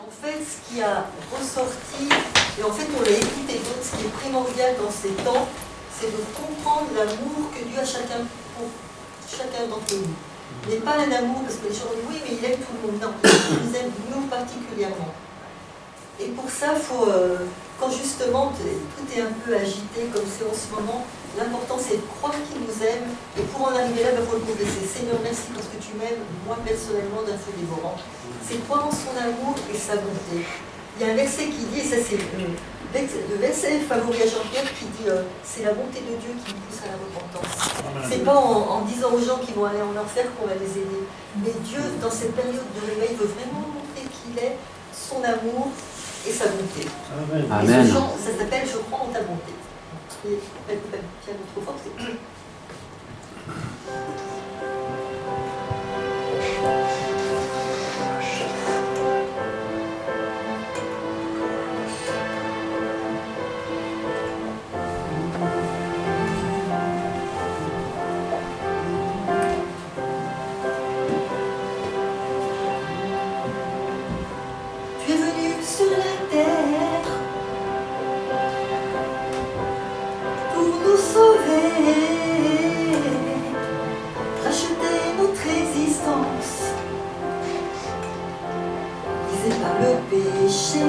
En fait, ce qui a ressorti, et en fait on l'a écouté d'autres, ce qui est primordial dans ces temps, c'est de comprendre l'amour que Dieu a pour chacun d'entre nous. Il n'est pas un amour parce que les gens disent oui, mais il aime tout le monde. Non, il nous aime nous particulièrement. Et pour ça, faut, quand justement tout est un peu agité comme c'est en ce moment, l'important c'est de croire qu'il nous aime. Et pour en arriver là, il faut le confesser. Seigneur, merci parce que tu m'aimes, moi personnellement, d'un feu dévorant. C'est croire en son amour et sa bonté. Il y a un verset qui dit, et ça c'est le verset favori à Jean-Pierre qui dit c'est la bonté de Dieu qui nous pousse à la repentance. C'est pas en disant aux gens qui vont aller en enfer qu'on va les aider. Mais Dieu, dans cette période de réveil, veut vraiment montrer qu'il est, son amour et sa bonté. Amen. Et ce chant, ça s'appelle Je crois en ta bonté. Et tiens, trop fort, c'est... Tu es venu sur la terre pour nous sauver, racheter notre existence, visée par le péché.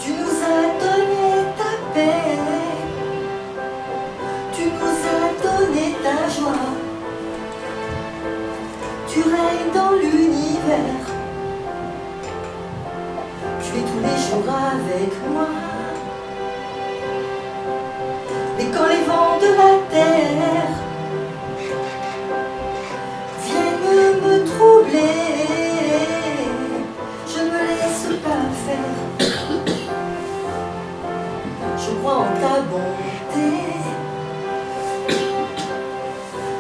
Tu nous as donné ta paix, tu nous as donné ta joie. Tu règnes dans l'univers, tu es tous les jours avec moi. Mais quand les vents de la terre viennent me troubler, je ne me laisse pas faire. Je crois en ta bonté,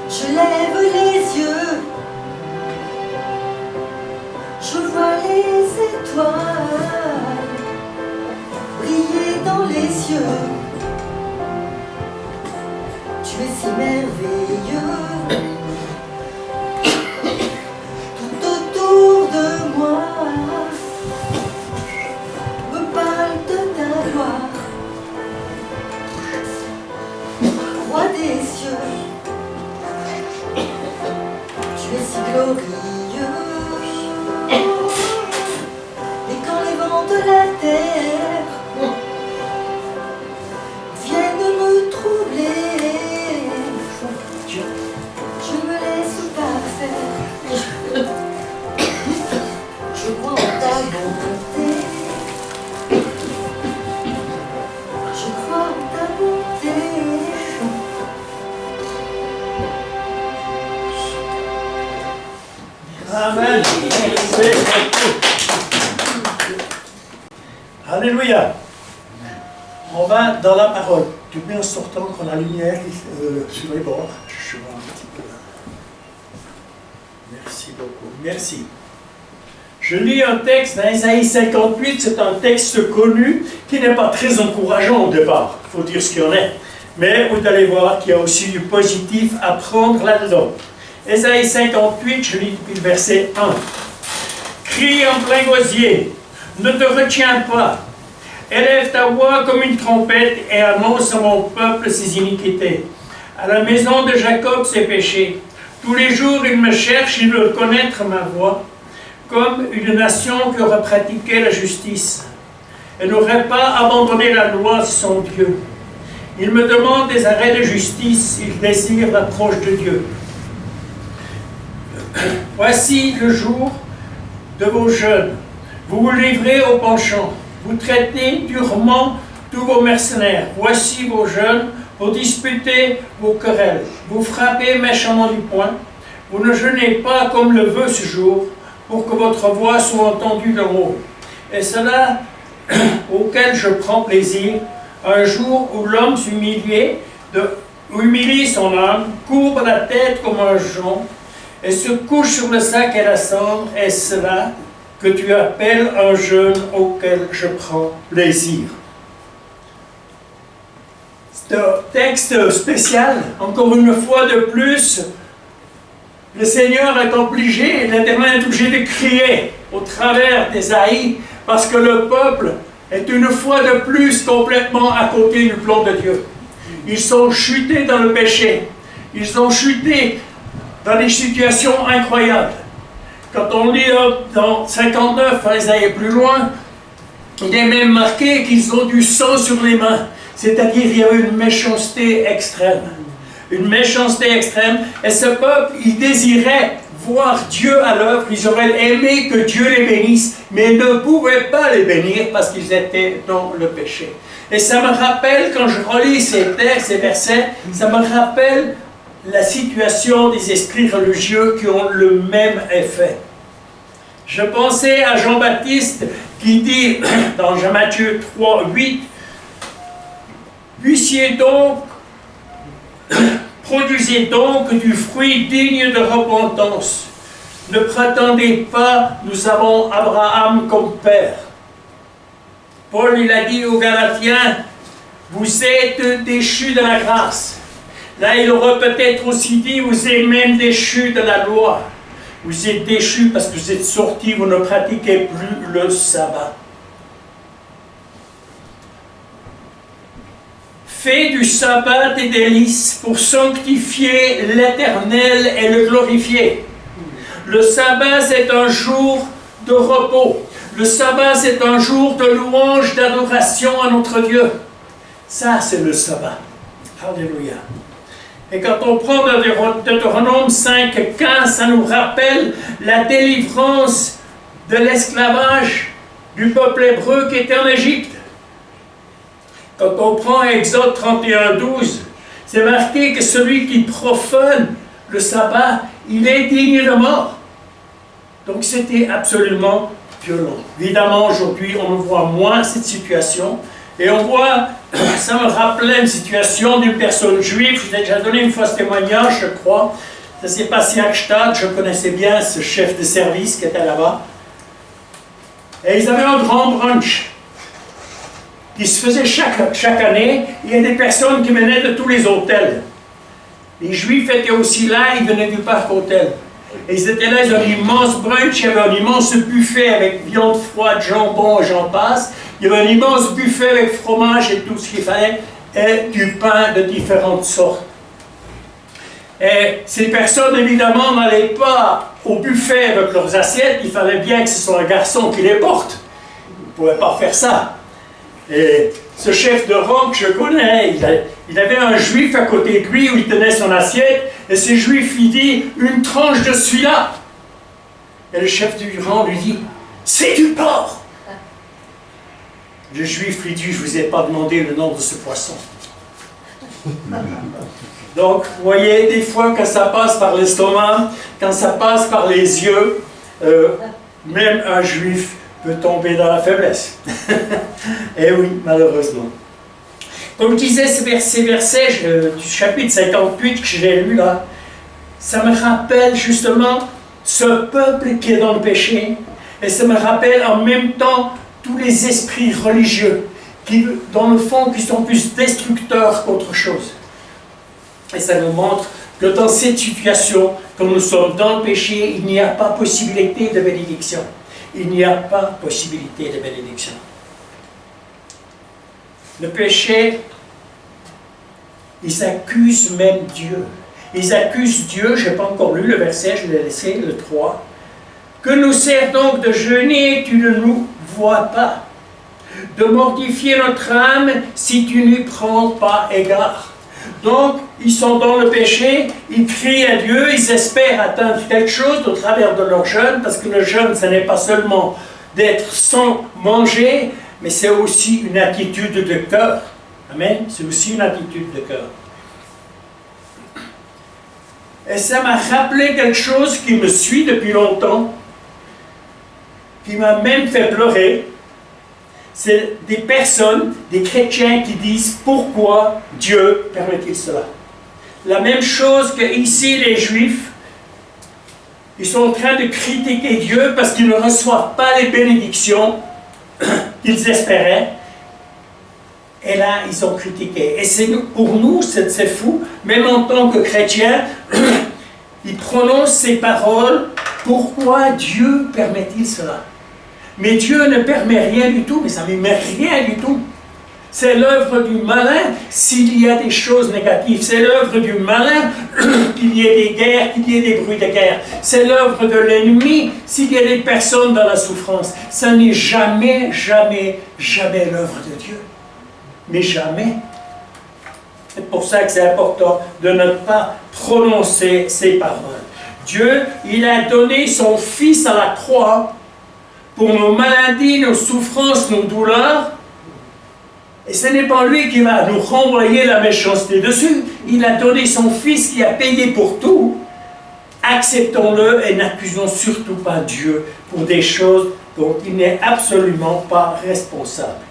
je lève les yeux. Je vois les étoiles briller dans les cieux. Tu es si merveilleux. Tout autour de moi me parle de ta gloire. Roi des cieux, tu es si glorieux. De la terre viennent me troubler, je me laisse pas faire. Je crois en ta bonté, je crois en ta bonté. Amen. Alléluia. On va dans la parole. Tu mets en sortant quand la lumière sur les bords. Je vois un petit peu là. Merci beaucoup. Merci. Je lis un texte dans Ésaïe 58. C'est un texte connu qui n'est pas très encourageant au départ. Il faut dire ce qu'il y en est. Mais vous allez voir qu'il y a aussi du positif à prendre là-dedans. Ésaïe 58, je lis depuis le verset 1. Crie en plein gosier. Ne te retiens pas. Élève ta voix comme une trompette et annonce à mon peuple ses iniquités. À la maison de Jacob ses péchés. Tous les jours ils me cherchent, ils veulent connaître ma voix, comme une nation qui aurait pratiqué la justice et n'aurait pas abandonné la loi de son Dieu. Ils me demandent des arrêts de justice, ils désirent l'approche de Dieu. Voici le jour de vos jeûnes. Vous vous livrez au penchant, vous traitez durement tous vos mercenaires. Voici vos jeûnes, vous disputez vos querelles, vous frappez méchamment du poing. Vous ne jeûnez pas comme le veut ce jour, pour que votre voix soit entendue d'en haut. Et cela auquel je prends plaisir, un jour où l'homme humilie son âme, courbe la tête comme un jonc, et se couche sur le sac et la cendre, est cela que tu appelles un jeûne auquel je prends plaisir. C'est un texte spécial, encore une fois de plus. Le Seigneur est obligé, l'Éternel est obligé de crier au travers d'Ésaïe parce que le peuple est une fois de plus complètement à côté du plan de Dieu. Ils sont chutés dans le péché. Ils ont chuté dans des situations incroyables. Quand on lit dans 59, Ésaïe plus loin, il est même marqué qu'ils ont du sang sur les mains. C'est-à-dire qu'il y avait une méchanceté extrême. Une méchanceté extrême. Et ce peuple, il désirait voir Dieu à l'œuvre. Ils auraient aimé que Dieu les bénisse, mais ils ne pouvaient pas les bénir parce qu'ils étaient dans le péché. Et ça me rappelle, quand je relis ces textes, ces versets, ça me rappelle la situation des esprits religieux qui ont le même effet. Je pensais à Jean-Baptiste qui dit dans Matthieu 3, 8, « Puissiez donc, produisez donc du fruit digne de repentance. Ne prétendez pas, nous avons Abraham comme père. » Paul, il a dit aux Galatiens, « Vous êtes déchus de la grâce. » Là, il aurait peut-être aussi dit, « Vous êtes même déchus de la loi. » Vous êtes déchus parce que vous êtes sortis, vous ne pratiquez plus le sabbat. Fais du sabbat des délices pour sanctifier l'Éternel et le glorifier. Le sabbat, c'est un jour de repos. Le sabbat, c'est un jour de louange, d'adoration à notre Dieu. Ça, c'est le sabbat. Alléluia. Et quand on prend Deutéronome 5, 15, ça nous rappelle la délivrance de l'esclavage du peuple hébreu qui était en Égypte. Quand on prend Exode 31, 12, c'est marqué que celui qui profane le sabbat, il est digne de mort. Donc c'était absolument violent. Évidemment, aujourd'hui, on voit moins cette situation. Et on voit, ça me rappelait une situation d'une personne juive. Je vous ai déjà donné une fois ce témoignage, je crois. Ça s'est passé à Gstaad. Je connaissais bien ce chef de service qui était là-bas. Et ils avaient un grand brunch qui se faisait chaque année. Il y a des personnes qui venaient de tous les hôtels. Les Juifs étaient aussi là, ils venaient du parc hôtel. Et ils étaient là, ils avaient un immense brunch, il y avait un immense buffet avec viande froide, jambon et j'en passe. Il y avait un immense buffet avec fromage et tout ce qu'il fallait, et du pain de différentes sortes. Et ces personnes, évidemment, n'allaient pas au buffet avec leurs assiettes, il fallait bien que ce soit un garçon qui les porte. Ils ne pouvaient pas faire ça. Et ce chef de rang que je connais, il avait un juif à côté de lui où il tenait son assiette, et ce juif lui dit, une tranche de celui-là. Et le chef du rang lui dit, c'est du porc. Le juif lui dit, je ne vous ai pas demandé le nom de ce poisson. Donc, vous voyez, des fois, quand ça passe par l'estomac, quand ça passe par les yeux, même un juif peut tomber dans la faiblesse. Et oui, malheureusement. Comme je disais, ces versets du chapitre 58 que j'ai lu là, ça me rappelle justement ce peuple qui est dans le péché, et ça me rappelle en même temps tous les esprits religieux qui, dans le fond, qui sont plus destructeurs qu'autre chose. Et ça nous montre que dans cette situation, quand nous sommes dans le péché, il n'y a pas possibilité de bénédiction. Il n'y a pas possibilité de bénédiction. Le péché, ils accusent même Dieu. Ils accusent Dieu, je n'ai pas encore lu le verset, je l'ai laissé, le 3. Que nous sert donc de jeûner, tu ne nous vois pas. De mortifier notre âme si tu n'y prends pas égard. Donc, ils sont dans le péché, ils crient à Dieu, ils espèrent atteindre quelque chose au travers de leur jeûne, parce que le jeûne, ce n'est pas seulement d'être sans manger, mais c'est aussi une attitude de cœur. Amen. C'est aussi une attitude de cœur. Et ça m'a rappelé quelque chose qui me suit depuis longtemps, qui m'a même fait pleurer. C'est des personnes, des chrétiens qui disent « Pourquoi Dieu permet-il cela ?» La même chose que ici les Juifs, ils sont en train de critiquer Dieu parce qu'ils ne reçoivent pas les bénédictions qu'ils espéraient. Et là, ils ont critiqué. Et pour nous, c'est fou, même en tant que chrétiens, ils prononcent ces paroles Pourquoi Dieu permet-il cela? Mais Dieu ne permet rien du tout, mais ça ne met rien du tout. C'est l'œuvre du malin s'il y a des choses négatives. C'est l'œuvre du malin qu'il y ait des guerres, qu'il y ait des bruits de guerre. C'est l'œuvre de l'ennemi s'il y a des personnes dans la souffrance. Ça n'est jamais, jamais, jamais l'œuvre de Dieu. Mais jamais. C'est pour ça que c'est important de ne pas prononcer ces paroles. Dieu, il a donné son Fils à la croix pour nos maladies, nos souffrances, nos douleurs. Et ce n'est pas lui qui va nous renvoyer la méchanceté dessus. Il a donné son Fils qui a payé pour tout. Acceptons-le et n'accusons surtout pas Dieu pour des choses dont il n'est absolument pas responsable.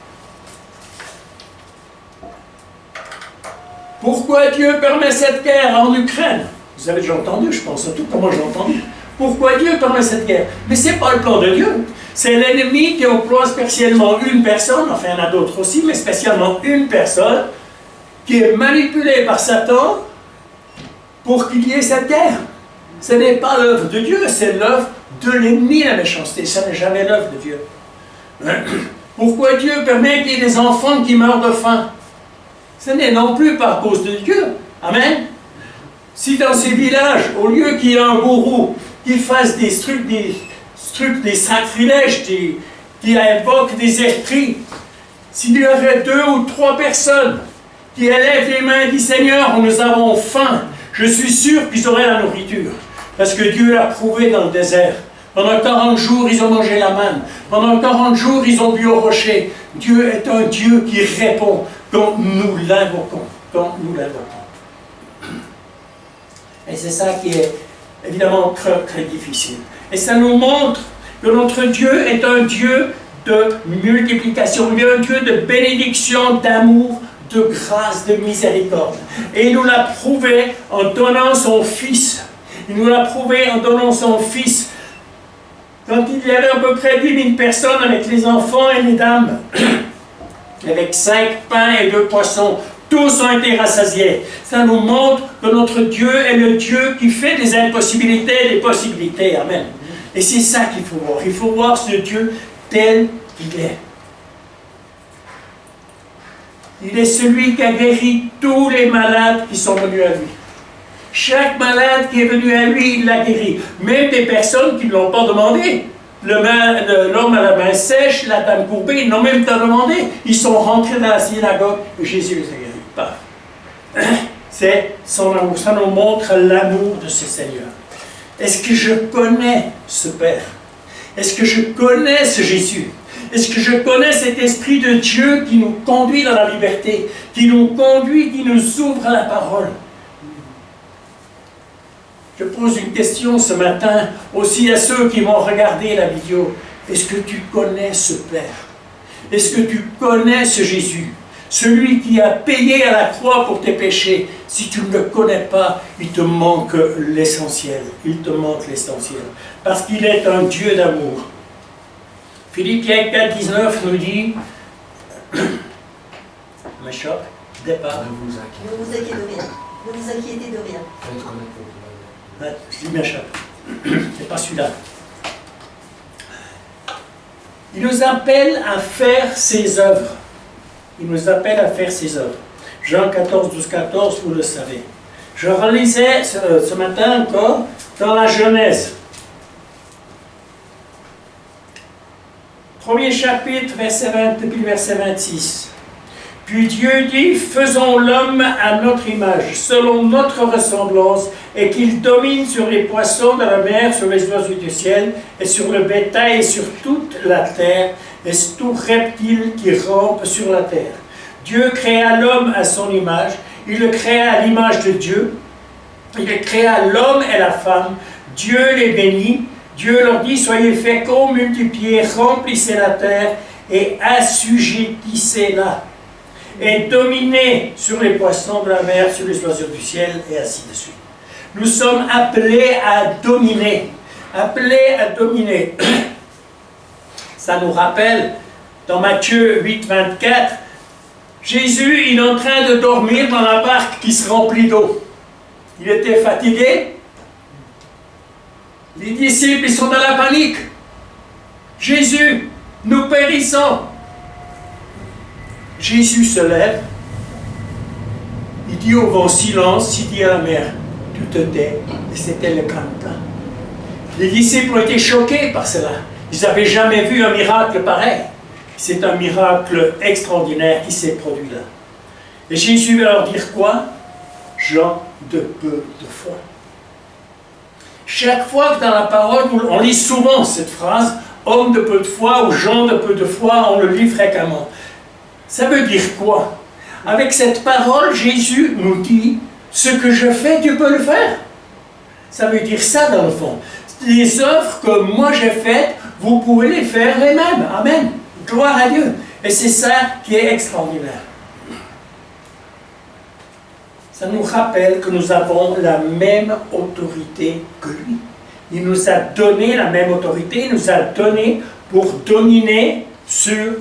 Pourquoi Dieu permet cette guerre en Ukraine? Vous avez déjà entendu, je pense, tout comme moi j'ai entendu. Pourquoi Dieu permet cette guerre? Mais ce n'est pas le plan de Dieu. C'est l'ennemi qui emploie spécialement une personne, enfin il y en a d'autres aussi, mais spécialement une personne, qui est manipulée par Satan pour qu'il y ait cette guerre. Ce n'est pas l'œuvre de Dieu, c'est l'œuvre de l'ennemi, la méchanceté. Ce n'est jamais l'œuvre de Dieu. Pourquoi Dieu permet qu'il y ait des enfants qui meurent de faim? Ce n'est non plus par cause de Dieu. Amen. Si dans ces villages, au lieu qu'il y ait un gourou qui fasse des sacrilèges, qui invoque des esprits, s'il y aurait 2 ou 3 personnes qui élèvent les mains et disent Seigneur, nous avons faim, je suis sûr qu'ils auraient la nourriture. Parce que Dieu l'a prouvé dans le désert. Pendant 40 jours, ils ont mangé la manne. Pendant 40 jours, ils ont bu au rocher. Dieu est un Dieu qui répond quand nous l'invoquons. Quand nous l'invoquons. Et c'est ça qui est évidemment très, très difficile. Et ça nous montre que notre Dieu est un Dieu de multiplication, un Dieu de bénédiction, d'amour, de grâce, de miséricorde. Et il nous l'a prouvé en donnant son Fils. Il nous l'a prouvé en donnant son Fils. Quand il y avait à peu près 10 000 personnes avec les enfants et les dames, avec 5 pains et 2 poissons, tous ont été rassasiés. Ça nous montre que notre Dieu est le Dieu qui fait des impossibilités des possibilités. Amen. Et c'est ça qu'il faut voir. Il faut voir ce Dieu tel qu'il est. Il est celui qui a guéri tous les malades qui sont venus à lui. Chaque malade qui est venu à lui, il l'a guéri. Même des personnes qui ne l'ont pas demandé. L'homme à la main sèche, la dame courbée, ils n'ont même pas demandé. Ils sont rentrés dans la synagogue et Jésus les a guéris. C'est son amour. Ça nous montre l'amour de ce Seigneur. Est-ce que je connais ce Père? Est-ce que je connais ce Jésus? Est-ce que je connais cet Esprit de Dieu qui nous conduit dans la liberté, qui nous conduit, qui nous ouvre à la parole? Je pose une question ce matin aussi à ceux qui vont regarder la vidéo. Est-ce que tu connais ce Père? Est-ce que tu connais ce Jésus? Celui qui a payé à la croix pour tes péchés. Si tu ne le connais pas, il te manque l'essentiel. Il te manque l'essentiel. Parce qu'il est un Dieu d'amour. Philippiens 4, 19 nous dit, Méchop, départ. Ne vous inquiétez de rien. Ne vous inquiétez de rien. Je dis Méchop. C'est pas celui-là. Il nous appelle à faire ses œuvres. Il nous appelle à faire ses œuvres. Jean 14, 12, 14, vous le savez. Je relisais ce matin encore dans la Genèse. Premier chapitre, verset 20, puis verset 26. Puis Dieu dit, faisons l'homme à notre image, selon notre ressemblance, et qu'il domine sur les poissons de la mer, sur les oiseaux du ciel, et sur le bétail, et sur toute la terre, et sur tout reptile qui rampe sur la terre. Dieu créa l'homme à son image, il le créa à l'image de Dieu, il créa l'homme et la femme, Dieu les bénit, Dieu leur dit, soyez féconds, multipliez, remplissez la terre, et assujettissez-la. Et dominez sur les poissons de la mer, sur les oiseaux du ciel, et ainsi de suite. Nous sommes appelés à dominer. Appelés à dominer. Ça nous rappelle, dans Matthieu 8, 24, Jésus, il est en train de dormir dans la barque qui se remplit d'eau. Il était fatigué. Les disciples, ils sont dans la panique. Jésus, nous périssons. Jésus se lève. Il dit au vent silence, il dit à la mer, tu te tais. Et c'était le calme. Les disciples ont été choqués par cela. Ils n'avaient jamais vu un miracle pareil. C'est un miracle extraordinaire qui s'est produit là. Et Jésus va leur dire quoi? Gens de peu de foi. Chaque fois que dans la parole, on lit souvent cette phrase, homme de peu de foi ou gens de peu de foi, on le lit fréquemment. Ça veut dire quoi? Avec cette parole, Jésus nous dit, ce que je fais, tu peux le faire. Ça veut dire ça dans le fond. Les œuvres que moi j'ai faites, vous pouvez les faire les mêmes. Amen. Gloire à Dieu. Et c'est ça qui est extraordinaire. Ça nous rappelle que nous avons la même autorité que lui. Il nous a donné la même autorité, il nous a donné pour dominer sur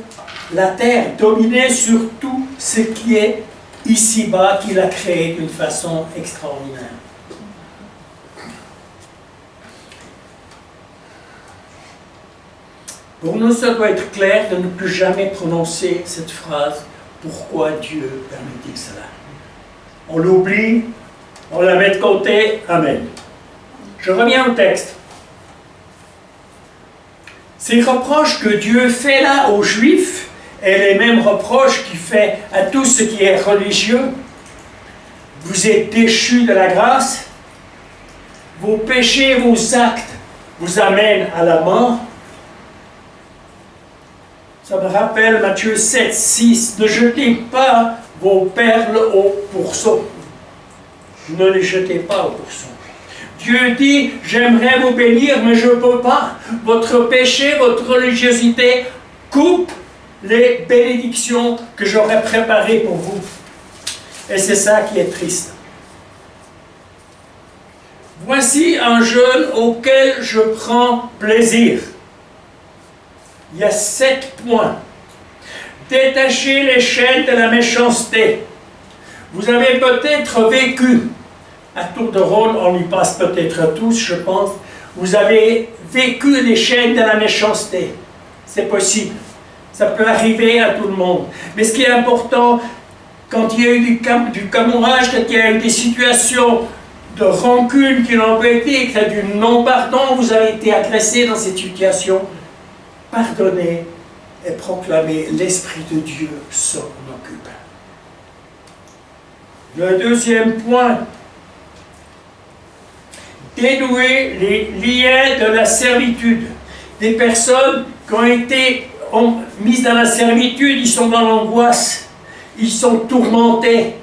la terre, dominer sur tout ce qui est ici-bas, qu'il a créé d'une façon extraordinaire. Pour nous, ça doit être clair de ne plus jamais prononcer cette phrase « Pourquoi Dieu permet-il cela ?» On l'oublie, on la met de côté, Amen. Je reviens au texte. Ces reproches que Dieu fait là aux Juifs, et les mêmes reproches qu'il fait à tout ce qui est religieux, vous êtes déchus de la grâce, vos péchés, vos actes vous amènent à la mort. Ça me rappelle Matthieu 7, 6, ne jetez pas vos perles au pourceau. Ne les jetez pas au pourceau. Dieu dit, j'aimerais vous bénir, mais je ne peux pas. Votre péché, votre religiosité coupe les bénédictions que j'aurais préparées pour vous. Et c'est ça qui est triste. Voici un jeûne auquel je prends plaisir. Il y a 7 points. Détachez les chaînes de la méchanceté. Vous avez peut-être vécu, à Tour de Rhône, on y passe peut-être tous, je pense, vous avez vécu les chaînes de la méchanceté. C'est possible. Ça peut arriver à tout le monde. Mais ce qui est important, quand il y a eu du camourage, quand il y a eu des situations de rancune qui n'ont pas été, qu'il y a du non-pardon, vous avez été agressé dans cette situation, pardonnez et proclamez, l'Esprit de Dieu s'en occupe. Le deuxième point, dénouer les liens de la servitude. Des personnes qui ont été mises dans la servitude, ils sont dans l'angoisse, ils sont tourmentés.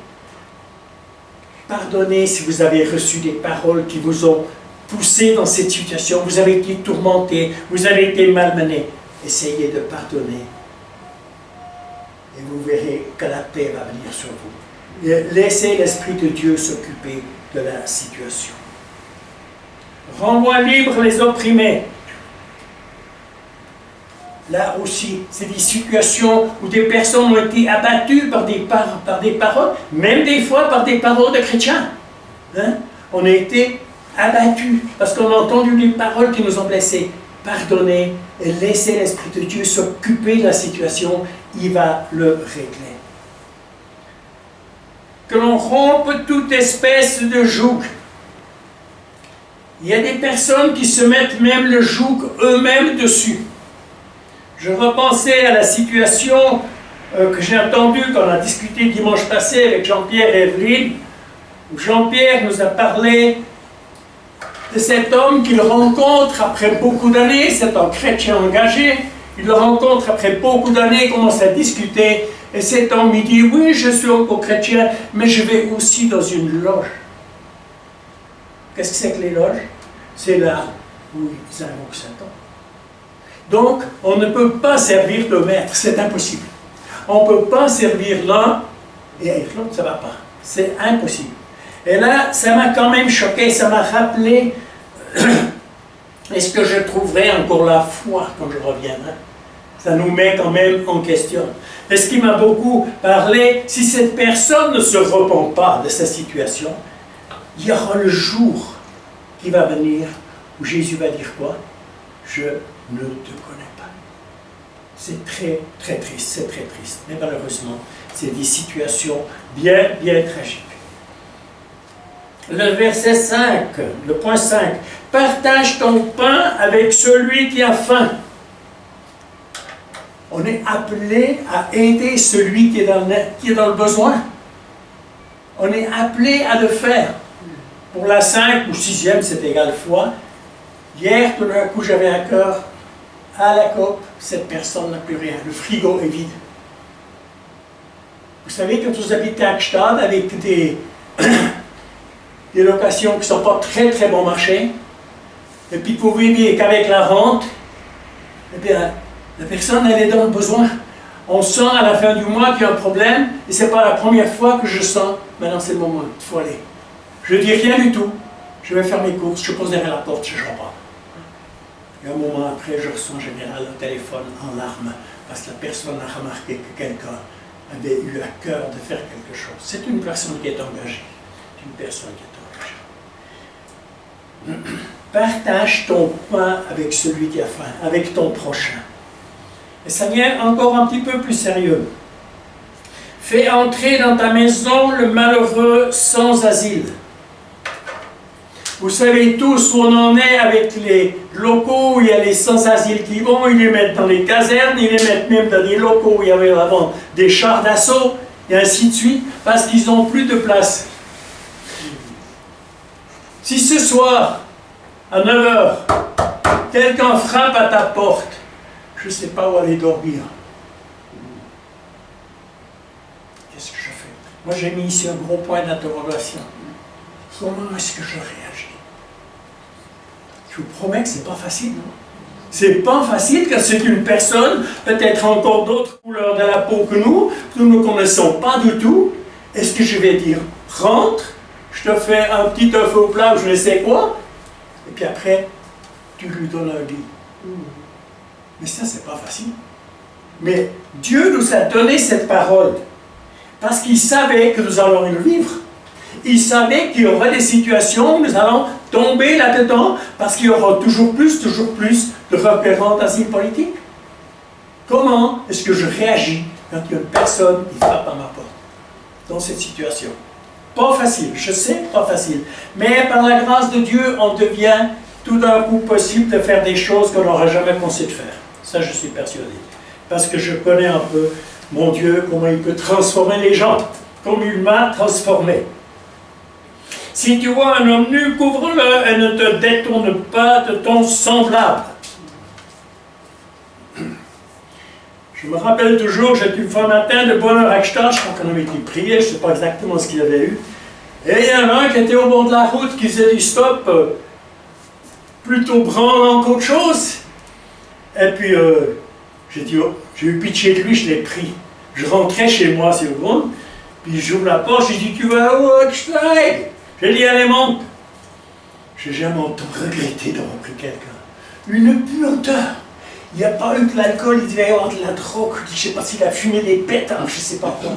Pardonnez si vous avez reçu des paroles qui vous ont poussé dans cette situation, vous avez été tourmentés, vous avez été malmenés. Essayez de pardonner et vous verrez que la paix va venir sur vous. Laissez l'Esprit de Dieu s'occuper de la situation. Rends-moi libre les opprimés. Là aussi, c'est des situations où des personnes ont été abattues par des paroles, même des fois par des paroles de chrétiens. Hein? On a été abattus parce qu'on a entendu des paroles qui nous ont blessés. Pardonnez et laissez l'Esprit de Dieu s'occuper de la situation, il va le régler. Que l'on rompe toute espèce de joug. Il y a des personnes qui se mettent même le joug eux-mêmes dessus. Je repensais à la situation que j'ai entendue quand on a discuté dimanche passé avec Jean-Pierre et Evelyne, où Jean-Pierre nous a parlé de cet homme qu'il rencontre après beaucoup d'années, c'est un chrétien engagé, il le rencontre après beaucoup d'années, il commence à discuter, et cet homme lui dit, oui, je suis encore chrétien, mais je vais aussi dans une loge. Qu'est-ce que c'est que les loges? C'est là où ils invoquent Satan. Donc, on ne peut pas servir de maître, c'est impossible. On ne peut pas servir l'un et avec l'autre, ça ne va pas. C'est impossible. Et là, ça m'a quand même choqué, ça m'a rappelé, est-ce que je trouverai encore la foi quand je reviendrai? Ça nous met quand même en question. Et ce qui m'a beaucoup parlé, si cette personne ne se repent pas de sa situation, il y aura le jour qui va venir où Jésus va dire quoi? Je ne te connais pas. C'est très, très triste, c'est très triste. Mais malheureusement, c'est des situations bien, bien tragiques. Le verset 5, le point 5. Partage ton pain avec celui qui a faim. On est appelé à aider celui qui est dans le besoin. On est appelé à le faire. Pour la 5 ou 6e, c'est égal fois. Hier, tout d'un coup, j'avais un cœur à la coupe. Cette personne n'a plus rien. Le frigo est vide. Vous savez, quand vous habitez à Gstaad avec des locations qui ne sont pas très très bon marché, et puis vous vivez qu'avec la rente, eh bien, la personne, elle est dans le besoin. On sent à la fin du mois qu'il y a un problème, et ce n'est pas la première fois que je sens, maintenant c'est le moment, il faut aller. Je ne dis rien du tout, je vais faire mes courses, je pose derrière la porte, je repars. Et un moment après, je reçois en général un téléphone en larmes, parce que la personne a remarqué que quelqu'un avait eu à cœur de faire quelque chose. C'est une personne qui est engagée. C'est une personne qui est engagée. Partage ton pain avec celui qui a faim, avec ton prochain. Et ça vient encore un petit peu plus sérieux. Fais entrer dans ta maison le malheureux sans asile. Vous savez tous où on en est avec les locaux où il y a les sans-asile qui vont, ils les mettent dans les casernes, ils les mettent même dans des locaux où il y avait avant des chars d'assaut, et ainsi de suite, parce qu'ils n'ont plus de place. Si ce soir, à 9h, quelqu'un frappe à ta porte, je ne sais pas où aller dormir. Qu'est-ce que je fais? Moi, j'ai mis ici un gros point d'interrogation. Comment est-ce que je réagis? Je vous promets que ce n'est pas facile. C'est pas facile quand c'est une personne, peut-être encore d'autres couleurs de la peau que nous ne connaissons pas du tout. Est-ce que je vais dire, rentre, je te fais un petit œuf au plat ou je ne sais quoi, et puis après, tu lui donnes un lit. Mais ça, c'est pas facile. Mais Dieu nous a donné cette parole parce qu'il savait que nous allons le vivre. Il savait qu'il y aurait des situations où nous allons tomber là-dedans parce qu'il y aura toujours plus de requérants d'asile politique. Comment est-ce que je réagis quand il y a une personne qui frappe à ma porte dans cette situation? Pas facile, je sais, pas facile. Mais par la grâce de Dieu, on devient tout d'un coup possible de faire des choses qu'on n'aurait jamais pensé de faire. Ça, je suis persuadé. Parce que je connais un peu, mon Dieu, comment il peut transformer les gens, comme il m'a transformé. Si tu vois un homme nu, couvre-le et ne te détourne pas de ton semblable. Je me rappelle toujours, j'étais une fois matin de bonne heure à Gstaad, je crois qu'on avait été prié, je ne sais pas exactement ce qu'il avait eu. Et il y en a un qui était au bord de la route, qui faisait du stop, plutôt branlant qu'autre chose. Et puis, j'ai dit, oh, j'ai eu pitié de lui, je l'ai pris. Je rentrais chez moi, c'est au monde, puis j'ouvre la porte, j'ai dit, tu vas où, Gstaad? J'ai dit, allez, monte. Je n'ai jamais entendu regretter d'avoir pris quelqu'un. Une puanteur. Il n'y a pas eu de l'alcool, il devait y avoir de la drogue, je ne sais pas s'il a fumé des pétards, je ne sais pas quoi.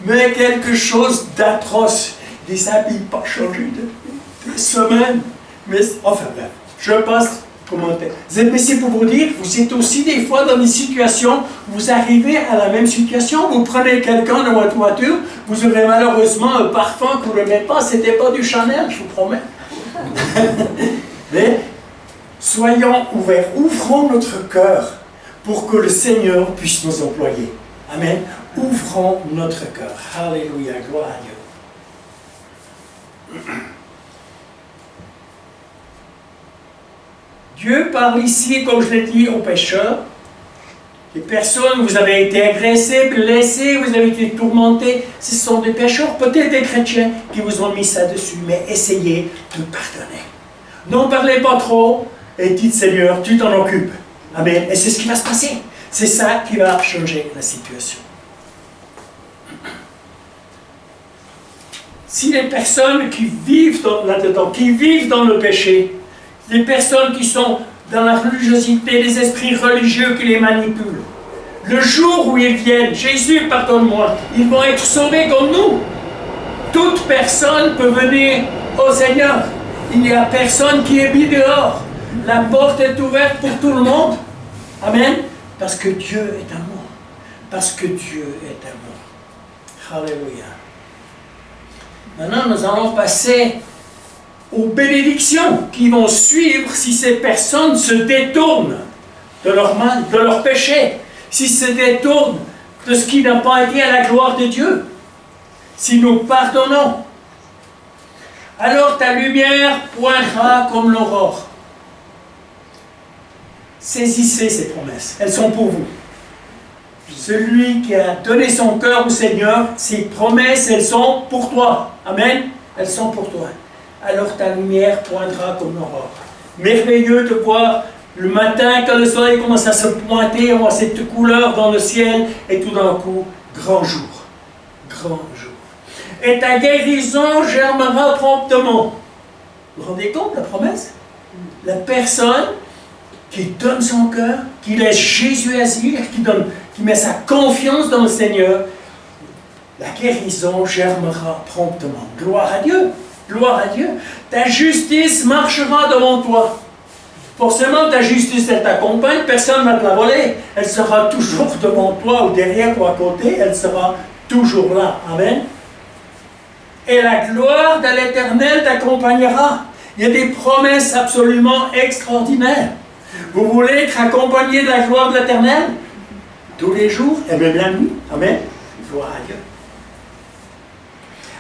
Mais quelque chose d'atroce. Des habits pas changés depuis des semaines. Mais, enfin bref, je passe commentaire. Mais c'est pour vous dire, vous êtes aussi des fois dans des situations, vous arrivez à la même situation, vous prenez quelqu'un dans votre voiture, vous aurez malheureusement un parfum que vous ne mettez pas, c'était pas du Chanel, je vous promets. Mais, soyons ouverts, ouvrons notre cœur pour que le Seigneur puisse nous employer. Amen. Ouvrons notre cœur. Alléluia, gloire à Dieu. Dieu parle ici, comme je l'ai dit, aux pécheurs. Les personnes, vous avez été agressés, blessés, vous avez été tourmentés. Ce sont des pécheurs, peut-être des chrétiens qui vous ont mis ça dessus, mais essayez de pardonner. N'en parlez pas trop et dites, Seigneur, tu t'en occupes. Amen. Et c'est ce qui va se passer. C'est ça qui va changer la situation. Si les personnes qui vivent là-dedans, qui vivent dans le péché, les personnes qui sont dans la religiosité, les esprits religieux qui les manipulent, le jour où ils viennent, Jésus, pardonne-moi, ils vont être sauvés comme nous. Toute personne peut venir au Seigneur. Il n'y a personne qui est mis dehors. La porte est ouverte pour tout le monde. Amen. Parce que Dieu est amour. Parce que Dieu est amour. Alléluia. Maintenant, nous allons passer aux bénédictions qui vont suivre si ces personnes se détournent de leur mal, de leur péché, si se détournent de ce qui n'a pas été à la gloire de Dieu, si nous pardonnons. Alors ta lumière pointera comme l'aurore. Saisissez ces promesses, elles sont pour vous. Celui qui a donné son cœur au Seigneur, ces promesses, elles sont pour toi. Amen. Elles sont pour toi. Alors ta lumière pointera comme l'aurore. Merveilleux de voir le matin, quand le soleil commence à se pointer, on voit cette couleur dans le ciel, et tout d'un coup, grand jour. Grand jour. Et ta guérison germera promptement. Vous vous rendez compte, la promesse? La personne qui donne son cœur, qui laisse Jésus agir, qui met sa confiance dans le Seigneur, la guérison germera promptement. Gloire à Dieu. Gloire à Dieu. Ta justice marchera devant toi. Forcément, ta justice, elle t'accompagne, personne ne va te la voler. Elle sera toujours devant toi, ou derrière, ou à côté, elle sera toujours là. Amen. Et la gloire de l'Éternel t'accompagnera. Il y a des promesses absolument extraordinaires. Vous voulez être accompagné de la gloire de l'Éternel tous les jours, et même la nuit. Amen. Gloire à Dieu.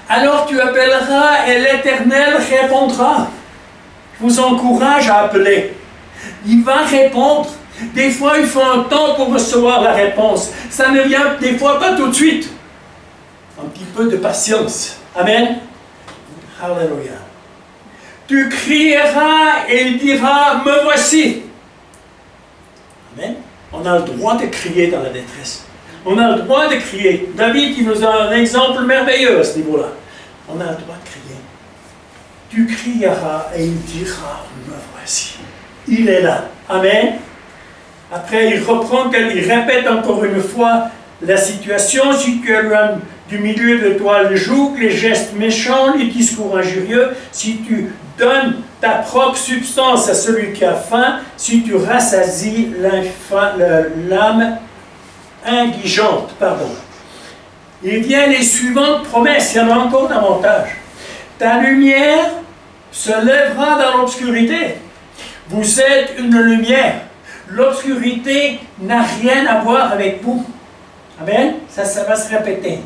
Alors tu appelleras et l'Éternel répondra. Je vous encourage à appeler. Il va répondre. Des fois, il faut un temps pour recevoir la réponse. Ça ne vient des fois pas tout de suite. Un petit peu de patience. Amen. Alléluia. Tu crieras et il dira, me voici. Amen. On a le droit de crier dans la détresse. On a le droit de crier. David, il nous a un exemple merveilleux à ce niveau-là. On a le droit de crier. Tu crieras et il dira, me voici. Il est là. Amen. Après, il répète encore une fois la situation. Si tu éloignes du milieu de toi le joug, les gestes méchants, les discours injurieux, si tu donnes ta propre substance à celui qui a faim, si tu rassasies l'âme indigente, Il vient les suivantes promesses, il y en a encore davantage. Ta lumière se lèvera dans l'obscurité. Vous êtes une lumière. L'obscurité n'a rien à voir avec vous. Amen. Ça va se répéter.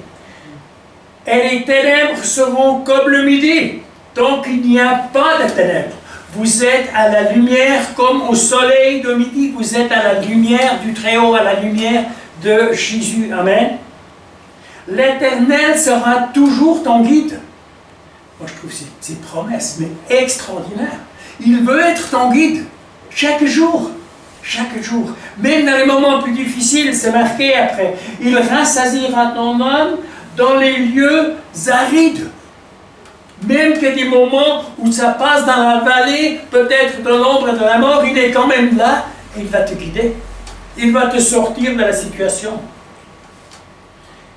Et les ténèbres seront comme le midi. Donc il n'y a pas de ténèbres. Vous êtes à la lumière comme au soleil de midi. Vous êtes à la lumière du Très-Haut, à la lumière de Jésus. Amen. L'Éternel sera toujours ton guide. Moi je trouve ces promesses mais extraordinaires. Il veut être ton guide chaque jour. Chaque jour. Même dans les moments plus difficiles, c'est marqué après. Il rassasiera ton âme dans les lieux arides. Même que des moments où ça passe dans la vallée, peut-être de l'ombre de la mort, il est quand même là et il va te guider. Il va te sortir de la situation.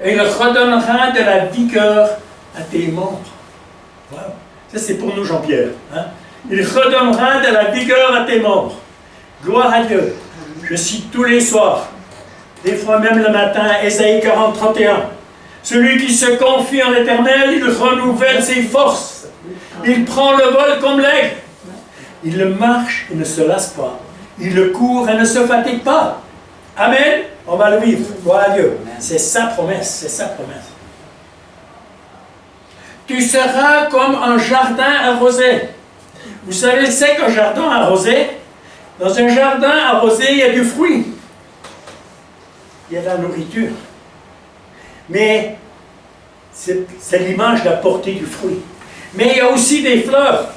Et il redonnera de la vigueur à tes membres. Wow. Ça c'est pour nous Jean-Pierre. Hein? Il redonnera de la vigueur à tes membres. Gloire à Dieu. Je cite tous les soirs, des fois même le matin, Ésaïe 40, 31. Celui qui se confie en l'Éternel, il renouvelle ses forces. Il prend le vol comme l'aigle. Il marche et ne se lasse pas. Il court et ne se fatigue pas. Amen. On va le vivre. Gloire à Dieu. C'est sa promesse. C'est sa promesse. Tu seras comme un jardin arrosé. Vous savez, c'est qu'un jardin arrosé? Dans un jardin arrosé, il y a du fruit. Il y a de la nourriture. Mais c'est l'image de la portée du fruit. Mais il y a aussi des fleurs.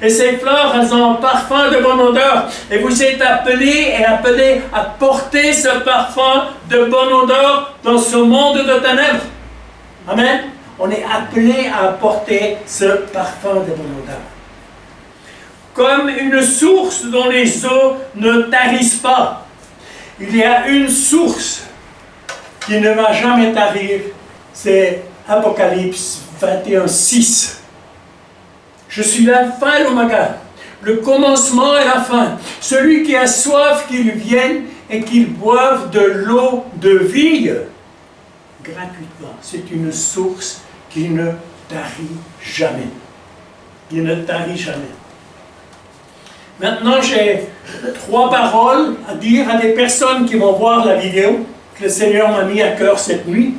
Et ces fleurs, elles ont un parfum de bonne odeur. Et vous êtes appelés et appelés à porter ce parfum de bonne odeur dans ce monde de ténèbres. Amen. On est appelés à porter ce parfum de bonne odeur. Comme une source dont les eaux ne tarissent pas. Il y a une source qui ne va jamais tarir. C'est Apocalypse 21, 6. Je suis l'alpha et l'oméga, le commencement et la fin. Celui qui a soif, qu'il vienne et qu'il boive de l'eau de vie gratuitement. C'est une source qui ne tarit jamais. Qui ne tarit jamais. Maintenant, j'ai 3 paroles à dire à des personnes qui vont voir la vidéo que le Seigneur m'a mis à cœur cette nuit.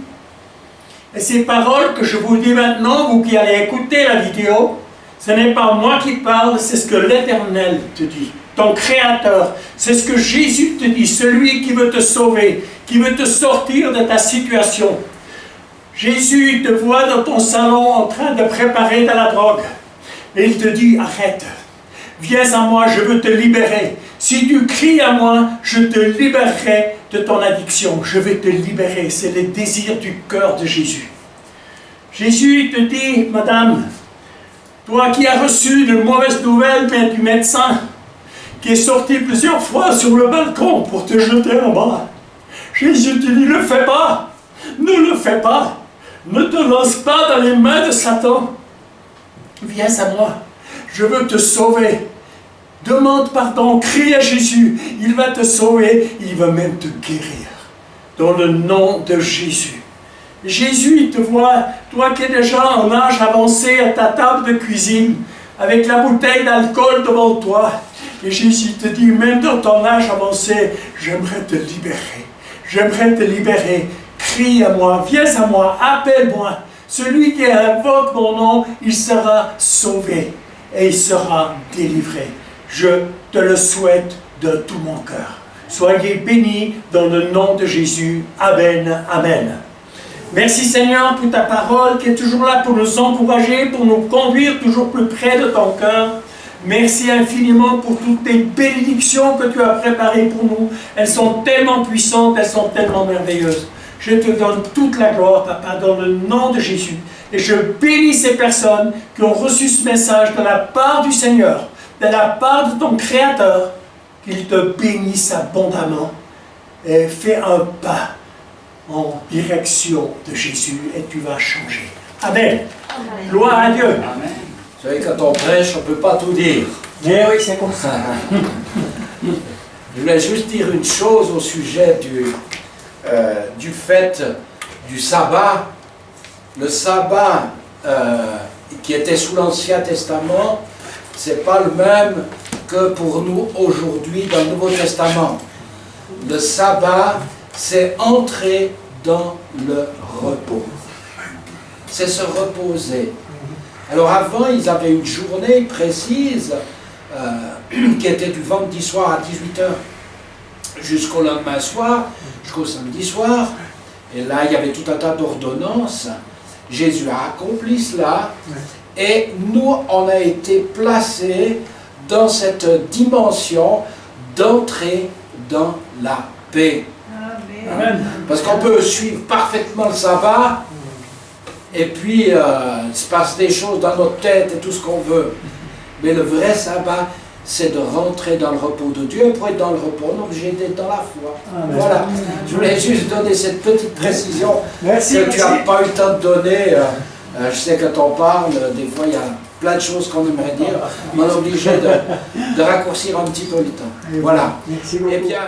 Et ces paroles que je vous dis maintenant, vous qui allez écouter la vidéo, ce n'est pas moi qui parle, c'est ce que l'Éternel te dit, ton Créateur. C'est ce que Jésus te dit, celui qui veut te sauver, qui veut te sortir de ta situation. Jésus te voit dans ton salon en train de préparer de la drogue. Et il te dit, arrête, viens à moi, je veux te libérer. Si tu cries à moi, je te libérerai de ton addiction. Je vais te libérer. C'est le désir du cœur de Jésus. Jésus te dit, madame, toi qui as reçu de mauvaises nouvelles du médecin, qui est sorti plusieurs fois sur le balcon pour te jeter en bas, Jésus te dit, ne le fais pas. Ne le fais pas. Ne te lance pas dans les mains de Satan. Viens à moi. Je veux te sauver. Demande pardon, crie à Jésus. Il va te sauver. Il va même te guérir. Dans le nom de Jésus. Jésus, il te voit, toi qui es déjà en âge avancé à ta table de cuisine, avec la bouteille d'alcool devant toi. Et Jésus te dit, même dans ton âge avancé, j'aimerais te libérer. J'aimerais te libérer. Crie à moi, viens à moi, appelle-moi. Celui qui invoque mon nom, il sera sauvé et il sera délivré. Je te le souhaite de tout mon cœur. Soyez bénis dans le nom de Jésus. Amen, amen. Merci Seigneur pour ta parole qui est toujours là pour nous encourager, pour nous conduire toujours plus près de ton cœur. Merci infiniment pour toutes tes bénédictions que tu as préparées pour nous. Elles sont tellement puissantes, elles sont tellement merveilleuses. Je te donne toute la gloire, Papa, dans le nom de Jésus. Et je bénis ces personnes qui ont reçu ce message de la part du Seigneur, de la part de ton Créateur, qu'il te bénisse abondamment et fais un pas en direction de Jésus et tu vas changer. Amen. Amen. Gloire à Dieu. Amen. Vous savez, quand on prêche, on ne peut pas tout dire. Mais oui, c'est comme ça. Je voulais juste dire une chose au sujet du fait du sabbat. Le sabbat qui était sous l'Ancien Testament, ce n'est pas le même que pour nous aujourd'hui dans le Nouveau Testament. Le sabbat, c'est entrer dans le repos. C'est se reposer. Alors avant, ils avaient une journée précise qui était du vendredi soir à 18h jusqu'au lendemain soir, jusqu'au samedi soir. Et là, il y avait tout un tas d'ordonnances. Jésus a accompli cela. Et nous, on a été placés dans cette dimension d'entrer dans la paix. Amen. Parce qu'on peut suivre parfaitement le sabbat, et puis il se passe des choses dans notre tête et tout ce qu'on veut. Mais le vrai sabbat, c'est de rentrer dans le repos de Dieu. Et pour être dans le repos, on est obligé d'être dans la foi. Amen. Voilà. Je voulais juste donner cette petite précision que tu n'as pas eu le temps de donner. Je sais que quand on parle, des fois il y a plein de choses qu'on aimerait dire, mais on est obligé de raccourcir un petit peu le temps. Voilà. Merci beaucoup. Eh bien,